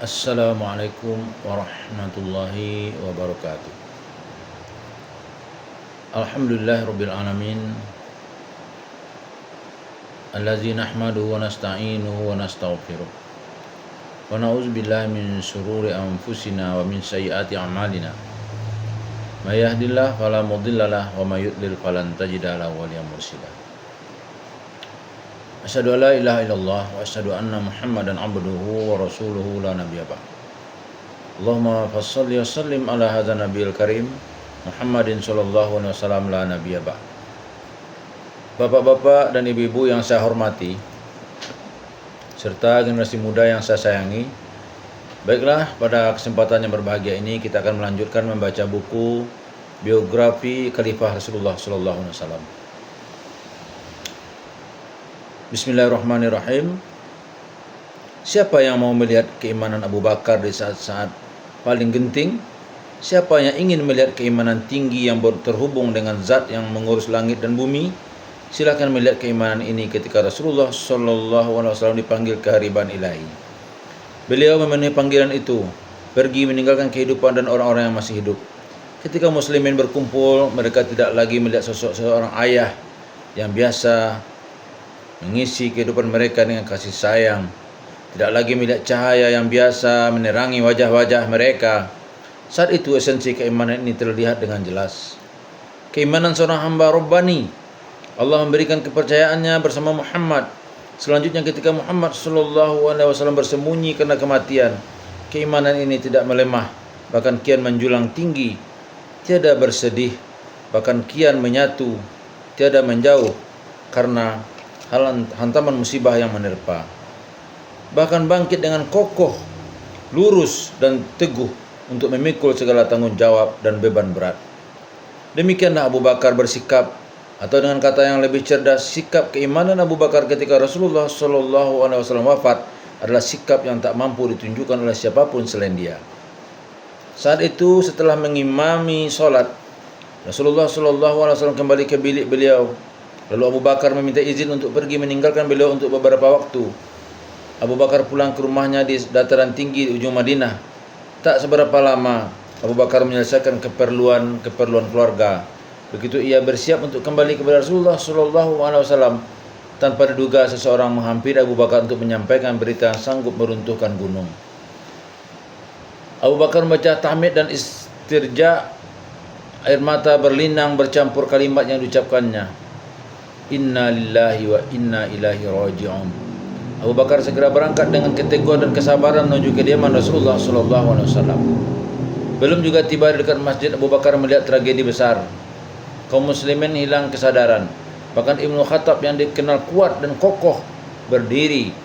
Assalamualaikum warahmatullahi wabarakatuh. Alhamdulillahirabbil alamin. Allazi nahmaduhu wa nasta'inuhu wa nastaghfiruh. Wa na'udzubillahi min syururi anfusina wa min sayyiati a'malina. May yahdihillahu fala mudhillalah wa may yudlil falan tajida lahu waliyyan mursyida. Asyhadu an la ilaha illallah wa asyhadu anna Muhammadan abduhu wa rasuluhu la nabiyya ba'd. Allahumma fassalli wa sallim ala hadzal nabiyil karim Muhammadin sallallahu alaihi wasallam la nabiyya ba'd. Bapak-bapak dan ibu-ibu yang saya hormati serta generasi muda yang saya sayangi, baiklah, pada kesempatan yang berbahagia ini kita akan melanjutkan membaca buku biografi Khalifah Rasulullah sallallahu alaihi wasallam. Bismillahirrahmanirrahim. Siapa yang mau melihat keimanan Abu Bakar di saat-saat paling genting? Siapa yang ingin melihat keimanan tinggi yang terhubung dengan zat yang mengurus langit dan bumi? Silakan melihat keimanan ini ketika Rasulullah SAW dipanggil ke hariban ilahi. Beliau memenuhi panggilan itu, pergi meninggalkan kehidupan dan orang-orang yang masih hidup. Ketika muslimin berkumpul, mereka tidak lagi melihat sosok seorang ayah yang biasa mengisi kehidupan mereka dengan kasih sayang, tidak lagi melihat cahaya yang biasa menerangi wajah-wajah mereka. Saat itu esensi keimanan ini terlihat dengan jelas. Keimanan seorang hamba Rabbani. Allah memberikan kepercayaannya bersama Muhammad. Selanjutnya ketika Muhammad SAW bersembunyi karena kematian, keimanan ini tidak melemah, bahkan kian menjulang tinggi. Tiada bersedih, bahkan kian menyatu, tiada menjauh karena hantaman musibah yang menerpa. Bahkan bangkit dengan kokoh, lurus dan teguh untuk memikul segala tanggung jawab dan beban berat. Demikianlah Abu Bakar bersikap, atau dengan kata yang lebih cerdas, sikap keimanan Abu Bakar ketika Rasulullah SAW wafat adalah sikap yang tak mampu ditunjukkan oleh siapapun selain dia. Saat itu setelah mengimami solat, Rasulullah SAW kembali ke bilik beliau. Lalu Abu Bakar meminta izin untuk pergi meninggalkan beliau untuk beberapa waktu. Abu Bakar pulang ke rumahnya di dataran tinggi di ujung Madinah. Tak seberapa lama, Abu Bakar menyelesaikan keperluan keluarga. Begitu ia bersiap untuk kembali kepada Rasulullah SAW, tanpa diduga seseorang menghampiri Abu Bakar untuk menyampaikan berita yang sanggup meruntuhkan gunung. Abu Bakar membaca tahmid dan istirja. Air mata berlinang bercampur kalimat yang diucapkannya. Inna lillahi wa inna ilaihi raji'un. Abu Bakar segera berangkat dengan keteguhan dan kesabaran menuju kediaman Rasulullah SAW. Belum juga tiba di dekat masjid, Abu Bakar melihat tragedi besar. Kaum muslimin hilang kesadaran. Bahkan Ibnu Khattab yang dikenal kuat dan kokoh berdiri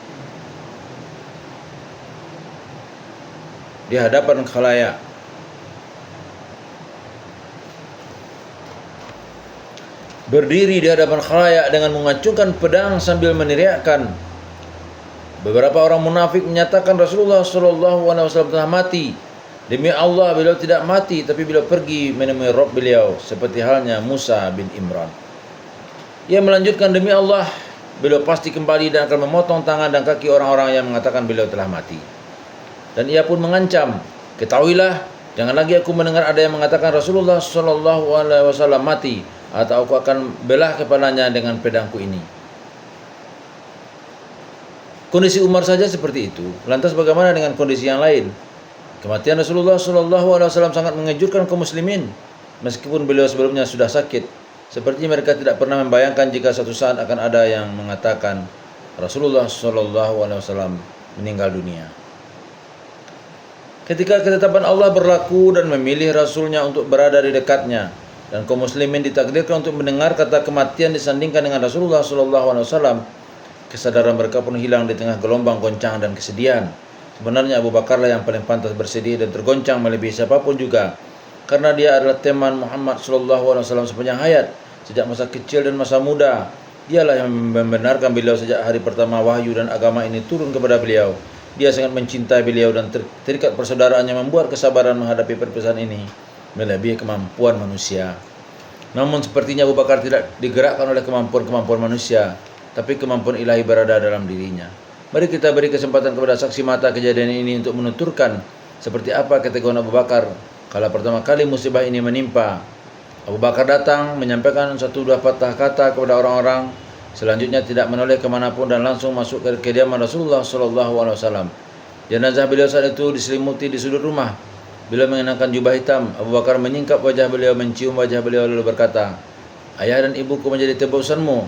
di hadapan khalayak. Berdiri di hadapan khalayak dengan mengacungkan pedang sambil meneriakkan. Beberapa orang munafik menyatakan Rasulullah SAW telah mati. Demi Allah, beliau tidak mati, tapi beliau pergi menemui Rabb beliau, seperti halnya Musa bin Imran. Ia melanjutkan, demi Allah, beliau pasti kembali dan akan memotong tangan dan kaki orang-orang yang mengatakan beliau telah mati. Dan ia pun mengancam, ketahuilah, jangan lagi aku mendengar ada yang mengatakan Rasulullah SAW mati, atau aku akan belah kepalanya dengan pedangku ini. Kondisi Umar saja seperti itu. Lantas bagaimana dengan kondisi yang lain? Kematian Rasulullah SAW sangat mengejutkan kaum muslimin. Meskipun beliau sebelumnya sudah sakit, seperti mereka tidak pernah membayangkan jika suatu saat akan ada yang mengatakan Rasulullah SAW meninggal dunia. Ketika ketetapan Allah berlaku dan memilih Rasulnya untuk berada di dekatnya, dan kaum muslimin ditakdirkan untuk mendengar kata kematian disandingkan dengan Rasulullah SAW, kesadaran mereka pun hilang di tengah gelombang goncang dan kesedihan. Sebenarnya Abu Bakarlah yang paling pantas bersedih dan tergoncang melebihi siapapun juga, karena dia adalah teman Muhammad SAW sepanjang hayat, sejak masa kecil dan masa muda. Dialah yang membenarkan beliau sejak hari pertama wahyu dan agama ini turun kepada beliau. Dia sangat mencintai beliau dan terikat persaudaraannya membuat kesabaran menghadapi perpisahan ini melebihi kemampuan manusia. Namun sepertinya Abu Bakar tidak digerakkan oleh kemampuan manusia, tapi kemampuan ilahi berada dalam dirinya. Mari kita beri kesempatan kepada saksi mata kejadian ini untuk menuturkan seperti apa keteguhan Abu Bakar kala pertama kali musibah ini menimpa. Abu Bakar datang menyampaikan satu dua patah kata kepada orang-orang, selanjutnya tidak menoleh kemanapun dan langsung masuk ke kediaman Rasulullah SAW. Jenazah beliau saat itu diselimuti di sudut rumah. Bila mengenakan jubah hitam, Abu Bakar menyingkap wajah beliau, mencium wajah beliau lalu berkata, "Ayah dan ibuku menjadi tebusanmu.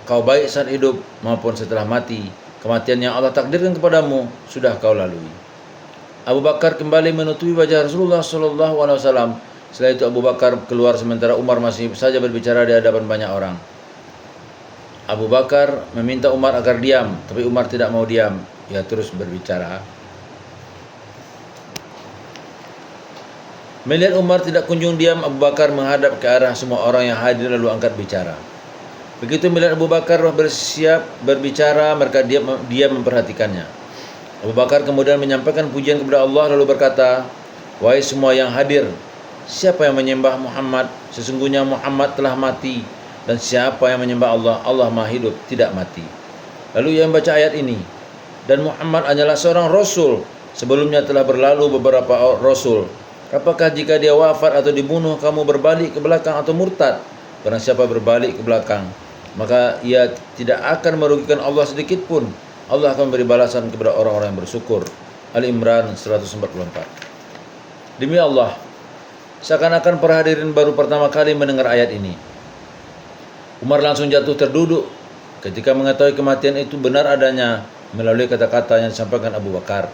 Kau baik saat hidup maupun setelah mati. Kematian yang Allah takdirkan kepadamu sudah kau lalui." Abu Bakar kembali menutupi wajah Rasulullah SAW. Setelah itu Abu Bakar keluar sementara Umar masih saja berbicara di hadapan banyak orang. Abu Bakar meminta Umar agar diam, tapi Umar tidak mau diam. Ia terus berbicara. Melihat Umar tidak kunjung diam, Abu Bakar menghadap ke arah semua orang yang hadir lalu angkat bicara. Begitu melihat Abu Bakar bersiap berbicara, mereka diam memperhatikannya. Abu Bakar kemudian menyampaikan pujian kepada Allah lalu berkata, "Wahai semua yang hadir, siapa yang menyembah Muhammad? Sesungguhnya Muhammad telah mati. Dan siapa yang menyembah Allah? Allah Maha Hidup, tidak mati." Lalu ia membaca ayat ini. Dan Muhammad hanyalah seorang Rasul. Sebelumnya telah berlalu beberapa Rasul. Apakah jika dia wafat atau dibunuh, kamu berbalik ke belakang atau murtad? Barang siapa berbalik ke belakang, maka ia tidak akan merugikan Allah sedikit pun. Allah akan memberi balasan kepada orang-orang yang bersyukur. Ali Imran 144. Demi Allah, seakan-akan para hadirin baru pertama kali mendengar ayat ini. Umar langsung jatuh terduduk ketika mengetahui kematian itu benar adanya melalui kata-kata yang disampaikan Abu Bakar.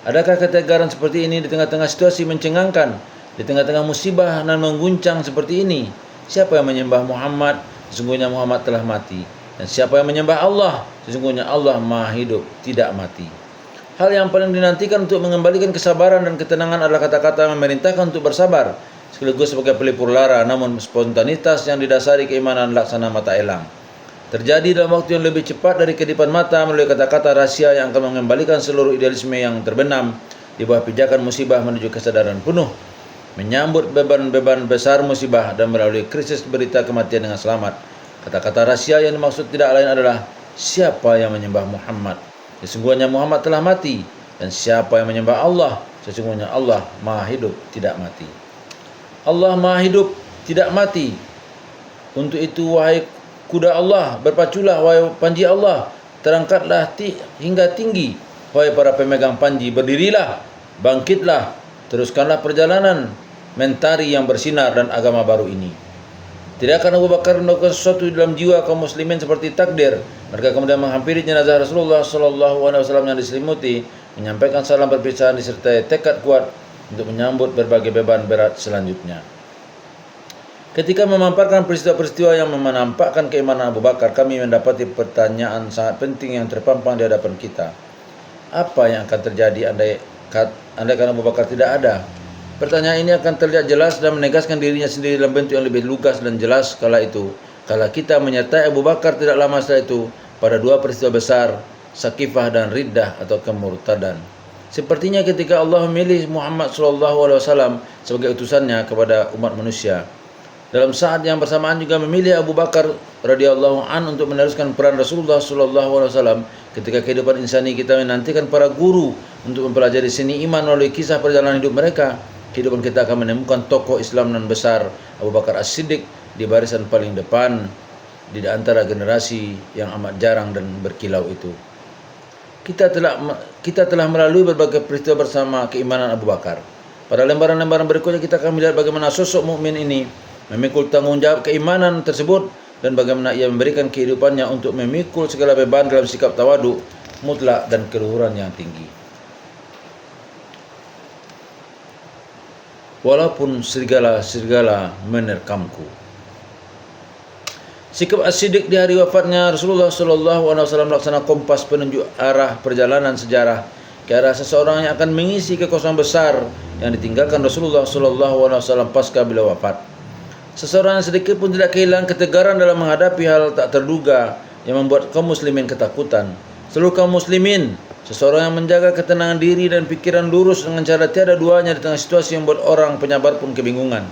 Adakah ketegaran seperti ini di tengah-tengah situasi mencengangkan, di tengah-tengah musibah dan mengguncang seperti ini? Siapa yang menyembah Muhammad? Sesungguhnya Muhammad telah mati. Dan siapa yang menyembah Allah? Sesungguhnya Allah Maha Hidup, tidak mati. Hal yang paling dinantikan untuk mengembalikan kesabaran dan ketenangan adalah kata-kata yang memerintahkan untuk bersabar, sekaligus sebagai pelipur lara, namun spontanitas yang didasari keimanan laksana mata elang. Terjadi dalam waktu yang lebih cepat dari kedipan mata melalui kata-kata rahasia yang akan mengembalikan seluruh idealisme yang terbenam di bawah pijakan musibah menuju kesadaran penuh, menyambut beban-beban besar musibah dan melalui krisis berita kematian dengan selamat. Kata-kata rahasia yang dimaksud tidak lain adalah siapa yang menyembah Muhammad? Sesungguhnya Muhammad telah mati. Dan siapa yang menyembah Allah? Sesungguhnya Allah Maha Hidup, tidak mati. Allah Maha Hidup, tidak mati. Untuk itu wahai kuda Allah, berpaculah wahai panji Allah, terangkatlah hingga tinggi wahai para pemegang panji, berdirilah, bangkitlah, teruskanlah perjalanan mentari yang bersinar dan agama baru ini. Tidak akan Abu Bakar melakukan sesuatu dalam jiwa kaum muslimin seperti takdir. Mereka kemudian menghampiri jenazah Rasulullah SAW yang diselimuti, menyampaikan salam perpisahan disertai tekad kuat untuk menyambut berbagai beban berat selanjutnya. Ketika memaparkan peristiwa-peristiwa yang menampakkan keimanan Abu Bakar, kami mendapati pertanyaan sangat penting yang terpampang di hadapan kita. Apa yang akan terjadi andaikan Abu Bakar tidak ada? Pertanyaan ini akan terlihat jelas dan menegaskan dirinya sendiri dalam bentuk yang lebih lugas dan jelas kala kita menyertai Abu Bakar tidak lama setelah itu pada dua peristiwa besar, Sakifah dan Riddah atau kemurtadan. Sepertinya ketika Allah memilih Muhammad SAW sebagai utusannya kepada umat manusia, dalam saat yang bersamaan juga memilih Abu Bakar radhiyallahu an untuk meneruskan peran Rasulullah SAW. Ketika kehidupan insani kita menantikan para guru untuk mempelajari seni iman melalui kisah perjalanan hidup mereka, kehidupan kita akan menemukan tokoh Islam nan besar Abu Bakar As-Siddiq di barisan paling depan di antara generasi yang amat jarang dan berkilau itu. Kita telah melalui berbagai peristiwa bersama keimanan Abu Bakar. Pada lembaran-lembaran berikutnya kita akan melihat bagaimana sosok mukmin ini memikul tanggung jawab keimanan tersebut dan bagaimana ia memberikan kehidupannya untuk memikul segala beban dalam sikap tawaduk mutlak dan keluhuran yang tinggi. Walaupun serigala menerkamku. Sikap As-Siddiq di hari wafatnya Rasulullah SAW melaksanakan kompas penunjuk arah perjalanan sejarah ke arah seseorang yang akan mengisi kekosongan besar yang ditinggalkan Rasulullah SAW pasca beliau wafat. Seseorang yang sedikit pun tidak kehilangan ketegaran dalam menghadapi hal tak terduga yang membuat kaum muslimin ketakutan. Seluruh kaum muslimin, seseorang yang menjaga ketenangan diri dan pikiran lurus dengan cara tiada duanya di tengah situasi yang membuat orang penyabar pun kebingungan.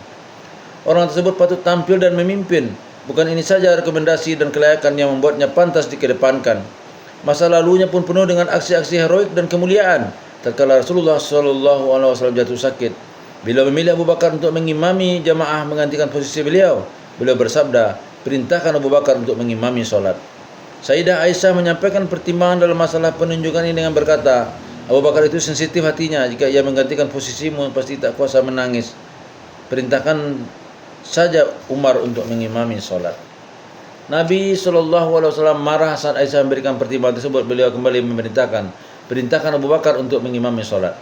Orang tersebut patut tampil dan memimpin. Bukan ini saja rekomendasi dan kelayakan yang membuatnya pantas dikedepankan. Masa lalunya pun penuh dengan aksi-aksi heroik dan kemuliaan. Tatkala Rasulullah SAW jatuh sakit, beliau memilih Abu Bakar untuk mengimami jamaah menggantikan posisi beliau. Beliau bersabda, perintahkan Abu Bakar untuk mengimami solat. Sayyidah Aisyah menyampaikan pertimbangan dalam masalah penunjukan ini dengan berkata, Abu Bakar itu sensitif hatinya. Jika ia menggantikan posisimu, pasti tak kuasa menangis. Perintahkan saja Umar untuk mengimami solat. Nabi SAW marah saat Aisyah memberikan pertimbangan tersebut. Beliau kembali memerintahkan, perintahkan Abu Bakar untuk mengimami solat.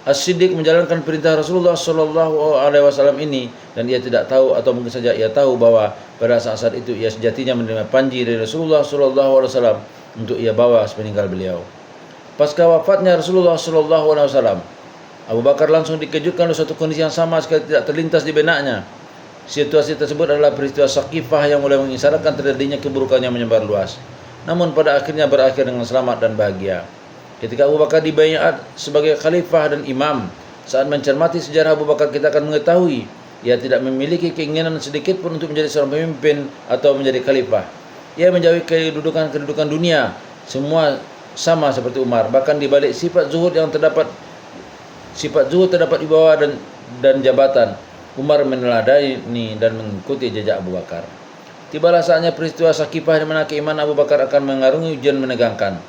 As-Siddiq menjalankan perintah Rasulullah SAW ini, dan ia tidak tahu, atau mungkin saja ia tahu, bahwa pada saat itu ia sejatinya menerima panji dari Rasulullah SAW untuk ia bawa sepeninggal beliau. Pasca wafatnya Rasulullah SAW, Abu Bakar langsung dikejutkan oleh suatu kondisi yang sama sekali tidak terlintas di benaknya. Situasi tersebut adalah peristiwa Saqifah yang mulai mengisyaratkan terjadinya keburukan yang menyebar luas, namun pada akhirnya berakhir dengan selamat dan bahagia. Ketika Abu Bakar dibaiat sebagai khalifah dan imam, saat mencermati sejarah Abu Bakar, kita akan mengetahui ia tidak memiliki keinginan sedikit pun untuk menjadi seorang pemimpin atau menjadi khalifah. Ia menjauhi kedudukan dunia, semua sama seperti Umar. Bahkan di balik sifat zuhud terdapat wibawa dan jabatan. Umar meneladani dan mengikuti jejak Abu Bakar. Tibalah saatnya peristiwa Saqifah di mana keimanan Abu Bakar akan mengarungi ujian menegangkan.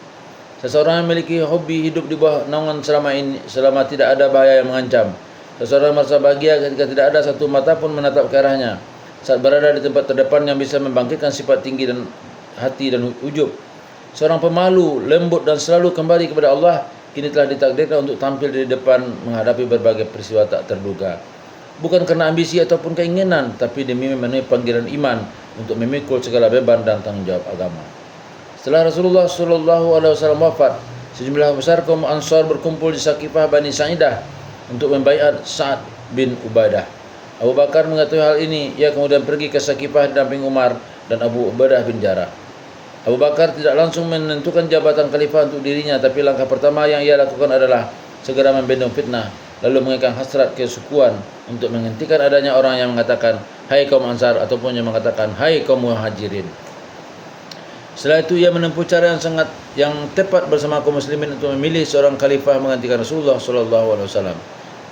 Seseorang yang memiliki hobi hidup di bawah naungan selama tidak ada bahaya yang mengancam. Seseorang merasa bahagia ketika tidak ada satu mata pun menatap ke arahnya. Saat berada di tempat terdepan yang bisa membangkitkan sifat tinggi dan hati dan ujub. Seorang pemalu, lembut dan selalu kembali kepada Allah, kini telah ditakdirkan untuk tampil di depan menghadapi berbagai peristiwa tak terduga. Bukan karena ambisi ataupun keinginan, tapi demi memenuhi panggilan iman untuk memikul segala beban dan tanggung jawab agama. Setelah Rasulullah SAW wafat, sejumlah besar kaum Ansar berkumpul di Saqifah Bani Sa'idah untuk membaiat Sa'ad bin Ubadah. Abu Bakar mengetahui hal ini, ia kemudian pergi ke Saqifah didampingi Umar dan Abu Ubaidah bin Jarrah. Abu Bakar tidak langsung menentukan jabatan khalifah untuk dirinya, tapi langkah pertama yang ia lakukan adalah segera membendung fitnah, lalu mengekang hasrat kesukuan untuk menghentikan adanya orang yang mengatakan, hai kaum Ansar, ataupun yang mengatakan, hai kaum Muhajirin. Setelah itu ia menempuh cara yang tepat bersama kaum muslimin untuk memilih seorang khalifah menggantikan Rasulullah SAW.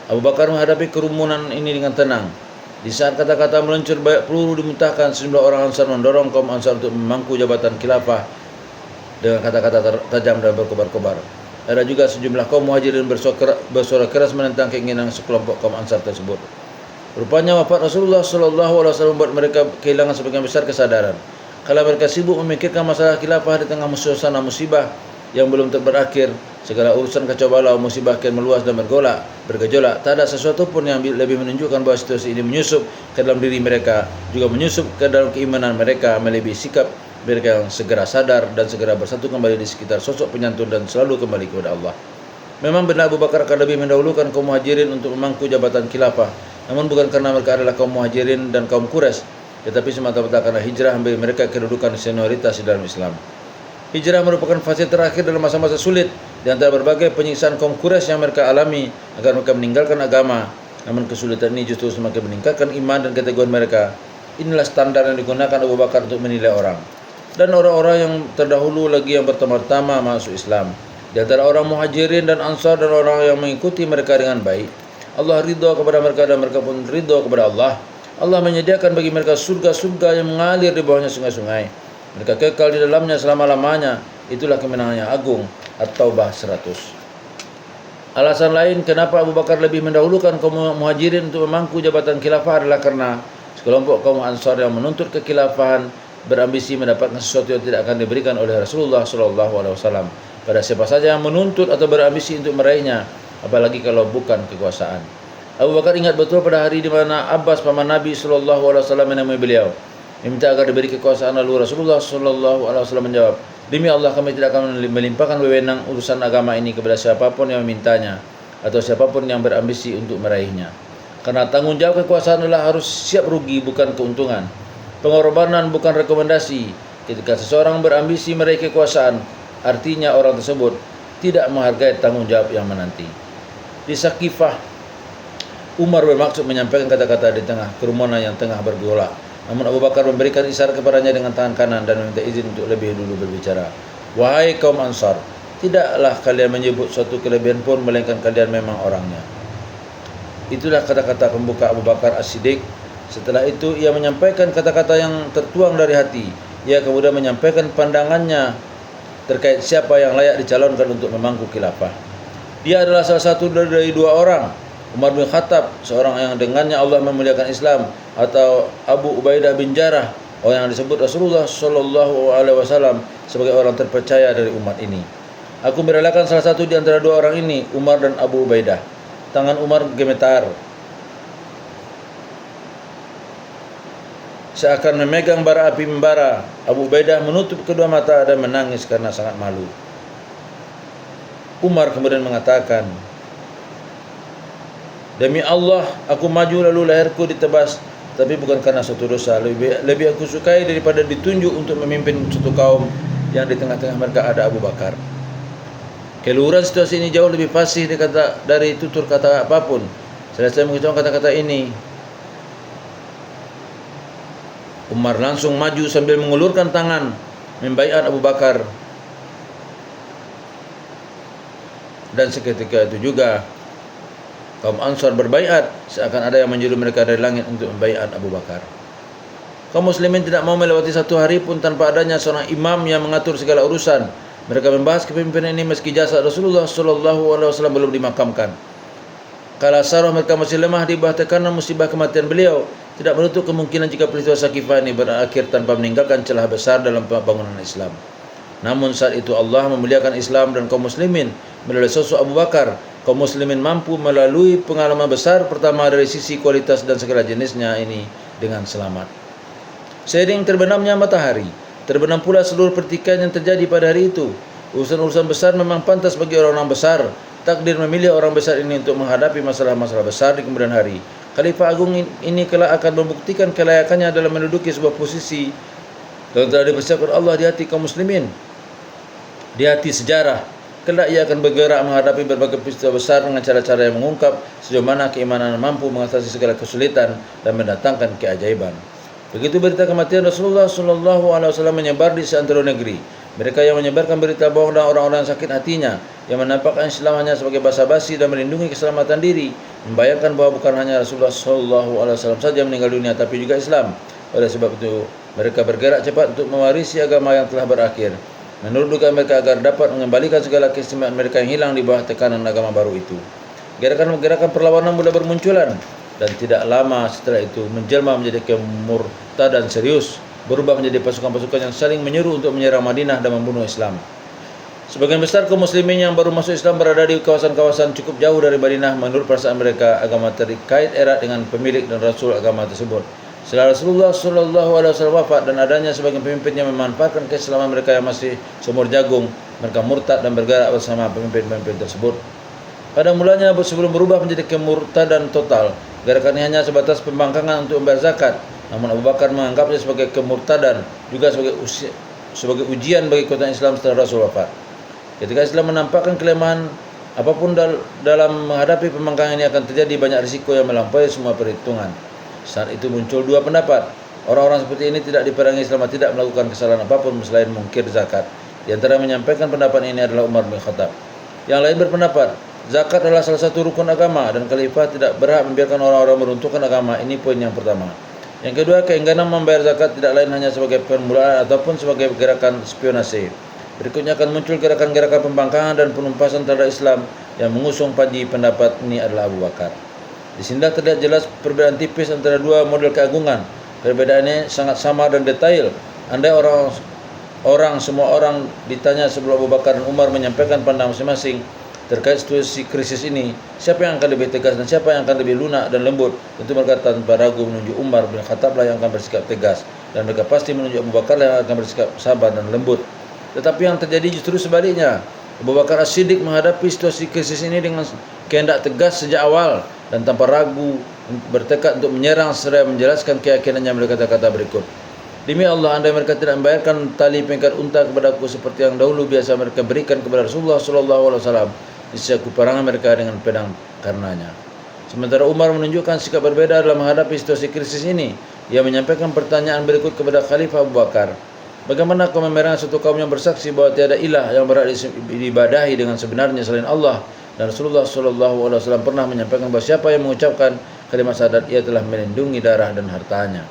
Abu Bakar menghadapi kerumunan ini dengan tenang. Di saat kata-kata meluncur banyak peluru dimuntahkan, sejumlah orang Ansar mendorong kaum Ansar untuk memangku jabatan khilafah dengan kata-kata tajam dan berkobar-kobar. Ada juga sejumlah kaum Muhajirin bersuara keras menentang keinginan sekelompok kaum Ansar tersebut. Rupanya wafat Rasulullah SAW membuat mereka kehilangan sebagian besar kesadaran. Kalau mereka sibuk memikirkan masalah khilafah di tengah suasana musibah yang belum berakhir, segala urusan kacau balau musibah kian meluas dan bergejolak. Tak ada sesuatu pun yang lebih menunjukkan bahwa situasi ini menyusup ke dalam diri mereka, juga menyusup ke dalam keimanan mereka, melebihi sikap mereka yang segera sadar dan segera bersatu kembali di sekitar sosok penyantun dan selalu kembali kepada Allah. Memang benar Abu Bakar akan lebih mendahulukan kaum Muhajirin untuk memangku jabatan khilafah, namun bukan karena mereka adalah kaum Muhajirin dan kaum Quraisy, tetapi semata-mata karena hijrah memberi mereka kedudukan senioritas di dalam Islam. Hijrah merupakan fase terakhir dalam masa-masa sulit di antara berbagai penyiksaan kaum Quraisy yang mereka alami agar mereka meninggalkan agama. Namun kesulitan ini justru semakin meningkatkan iman dan keteguhan mereka. Inilah standar yang digunakan Abu Bakar untuk menilai orang. Dan orang-orang yang terdahulu lagi yang pertama-tama masuk Islam. Di antara orang Muhajirin dan Ansar dan orang yang mengikuti mereka dengan baik, Allah ridha kepada mereka dan mereka pun ridha kepada Allah. Allah menyediakan bagi mereka surga-surga yang mengalir di bawahnya sungai-sungai. Mereka kekal di dalamnya selama-lamanya. Itulah kemenangan yang agung. At-Taubah 100. Alasan lain kenapa Abu Bakar lebih mendahulukan kaum Muhajirin untuk memangku jabatan khilafah adalah karena sekelompok kaum Ansar yang menuntut kekhilafahan berambisi mendapatkan sesuatu yang tidak akan diberikan oleh Rasulullah SAW pada siapa saja yang menuntut atau berambisi untuk meraihnya, apalagi kalau bukan kekuasaan. Abu Bakar ingat betul pada hari di mana Abbas paman Nabi SAW menemui beliau, meminta agar diberi kekuasaan. Lalu Rasulullah SAW menjawab, demi Allah kami tidak akan melimpahkan wewenang urusan agama ini kepada siapapun yang memintanya atau siapapun yang berambisi untuk meraihnya. Karena tanggung jawab kekuasaan adalah harus siap rugi bukan keuntungan. Pengorbanan bukan rekomendasi. Ketika seseorang berambisi meraih kekuasaan, artinya orang tersebut tidak menghargai tanggung jawab yang menanti. Di Saqifah, Umar bermaksud menyampaikan kata-kata di tengah kerumunan yang tengah bergolak. Namun Abu Bakar memberikan isyarat kepadanya dengan tangan kanan dan meminta izin untuk lebih dulu berbicara. Wahai kaum Ansar, tidaklah kalian menyebut suatu kelebihan pun melainkan kalian memang orangnya. Itulah kata-kata pembuka Abu Bakar As-Siddiq. Setelah itu ia menyampaikan kata-kata yang tertuang dari hati. Ia kemudian menyampaikan pandangannya terkait siapa yang layak dicalonkan untuk memangku khilafah. Dia adalah salah satu dari dua orang, Umar bin Khattab, seorang yang dengannya Allah memuliakan Islam, atau Abu Ubaidah bin Jarrah, orang yang disebut Rasulullah Shallallahu Alaihi Wasallam sebagai orang terpercaya dari umat ini. Aku merelakan salah satu di antara dua orang ini, Umar dan Abu Ubaidah. Tangan Umar gemetar, seakan memegang bara api membara. Abu Ubaidah menutup kedua mata dan menangis karena sangat malu. Umar kemudian mengatakan, demi Allah, aku maju lalu leherku ditebas, tapi bukan karena suatu dosa. Lebih aku sukai daripada ditunjuk untuk memimpin suatu kaum yang di tengah-tengah mereka ada Abu Bakar. Keluaran situasi ini jauh lebih fasih dari tutur kata apapun. Selesai mengucapkan kata-kata ini, Umar langsung maju sambil mengulurkan tangan membaiat Abu Bakar. Dan seketika itu juga kaum Ansar berbaiat, seakan ada yang menyuruh mereka dari langit untuk membaiat Abu Bakar. Kaum muslimin tidak mau melewati satu hari pun tanpa adanya seorang imam yang mengatur segala urusan. Mereka membahas kepemimpinan ini meski jasad Rasulullah Shallallahu Alaihi Wasallam belum dimakamkan. Kala sarah mereka masih lemah di bawah tekanan musibah kematian beliau, tidak menutup kemungkinan jika peristiwa Saqifah ini berakhir tanpa meninggalkan celah besar dalam pembangunan Islam. Namun saat itu Allah memuliakan Islam dan kaum muslimin melalui sosok Abu Bakar. Kaum muslimin mampu melalui pengalaman besar pertama dari sisi kualitas dan segala jenisnya ini dengan selamat. Seiring terbenamnya matahari, terbenam pula seluruh pertikaian yang terjadi pada hari itu. Urusan-urusan besar memang pantas bagi orang-orang besar. Takdir memilih orang besar ini untuk menghadapi masalah-masalah besar di kemudian hari. Khalifah Agung ini kelak akan membuktikan kelayakannya dalam menduduki sebuah posisi yang telah dipersiapkan Allah di hati kaum muslimin, di hati sejarah. Kelak ia akan bergerak menghadapi berbagai peristiwa besar dengan cara-cara yang mengungkap sejauh mana keimanan mampu mengatasi segala kesulitan dan mendatangkan keajaiban. Begitu berita kematian Rasulullah Shallallahu Alaihi Wasallam menyebar di seantero negeri. Mereka yang menyebarkan berita bohong dan orang-orang sakit hatinya, yang menampakkan Islam hanya sebagai basa-basi dan melindungi keselamatan diri, membayangkan bahwa bukan hanya Rasulullah Shallallahu Alaihi Wasallam saja meninggal dunia, tapi juga Islam. Oleh sebab itu, mereka bergerak cepat untuk mewarisi agama yang telah berakhir. Menurut dugaan mereka agar dapat mengembalikan segala keistimewaan mereka yang hilang di bawah tekanan agama baru itu. Gerakan-gerakan perlawanan mulai bermunculan, dan tidak lama setelah itu menjelma menjadi kemurtadan serius, berubah menjadi pasukan-pasukan yang saling menyuruh untuk menyerang Madinah dan membunuh Islam. Sebagian besar kaum muslimin yang baru masuk Islam berada di kawasan-kawasan cukup jauh dari Madinah. Menurut perasaan mereka, agama terkait erat dengan pemilik dan rasul agama tersebut. Setelah Rasulullah Shallallahu Alaihi Wasallam wafat dan adanya sebagian pemimpin yang memanfaatkan keislaman mereka yang masih seumur jagung, mereka murtad dan bergerak bersama pemimpin-pemimpin tersebut. Pada mulanya sebelum berubah menjadi kemurtadan total, gerakan ini hanya sebatas pembangkangan untuk membayar zakat. Namun Abu Bakar menganggapnya sebagai kemurtadan, juga sebagai ujian bagi kekuatan Islam setelah Rasul wafat. Ketika Islam menampakkan kelemahan apapun dalam menghadapi pembangkangan ini, akan terjadi banyak risiko yang melampaui semua perhitungan. Saat itu muncul dua pendapat. Orang-orang seperti ini tidak diperangi selama tidak melakukan kesalahan apapun selain mungkir zakat. Di antara menyampaikan pendapat ini adalah Umar bin Khattab. Yang lain berpendapat, zakat adalah salah satu rukun agama dan khalifah tidak berhak membiarkan orang-orang meruntuhkan agama. Ini poin yang pertama. Yang kedua, keengganan membayar zakat tidak lain hanya sebagai permulaan ataupun sebagai gerakan spionase. Berikutnya akan muncul gerakan-gerakan pembangkangan dan penumpasan terhadap Islam. Yang mengusung panji pendapat ini adalah Abu Bakar. Di sini terlihat jelas perbedaan tipis antara dua model keagungan. Perbedaannya sangat sama dan detail. Andai semua orang ditanya sebelum Abu Bakar dan Umar menyampaikan pandangan masing-masing terkait situasi krisis ini, siapa yang akan lebih tegas dan siapa yang akan lebih lunak dan lembut, tentu mereka tanpa ragu menunjuk Umar bin Khattab lah yang akan bersikap tegas, dan mereka pasti menunjuk Abu Bakar yang akan bersikap sabar dan lembut. Tetapi yang terjadi justru sebaliknya. Abu Bakar As-Siddiq menghadapi situasi krisis ini dengan kehendak tegas sejak awal dan tanpa ragu bertekad untuk menyerang seraya menjelaskan keyakinannya melalui kata-kata berikut. Demi Allah, andai mereka tidak membayarkan tali pengkat unta kepadaku seperti yang dahulu biasa mereka berikan kepada Rasulullah SAW, niscaya kuperangi mereka dengan pedang karenanya. Sementara Umar menunjukkan sikap berbeda dalam menghadapi situasi krisis ini. Ia menyampaikan pertanyaan berikut kepada Khalifah Abu Bakar. Bagaimana kau memerang suatu kaum yang bersaksi bahwa tiada ilah yang berhak diibadahi dengan sebenarnya selain Allah, dan Rasulullah sallallahu alaihi wasallam pernah menyampaikan bahawa siapa yang mengucapkan kalimat syahadat ia telah melindungi darah dan hartanya.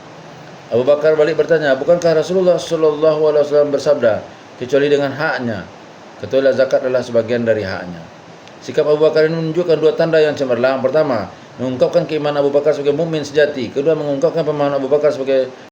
Abu Bakar balik bertanya, bukankah Rasulullah sallallahu alaihi wasallam bersabda, kecuali dengan haknya? Ketahuilah zakat adalah sebagian dari haknya. Sikap Abu Bakar ini menunjukkan dua tanda yang cemerlang. Pertama, mengungkapkan keimanan Abu Bakar sebagai mukmin sejati. Kedua, mengungkapkan pemahaman Abu Bakar sebagai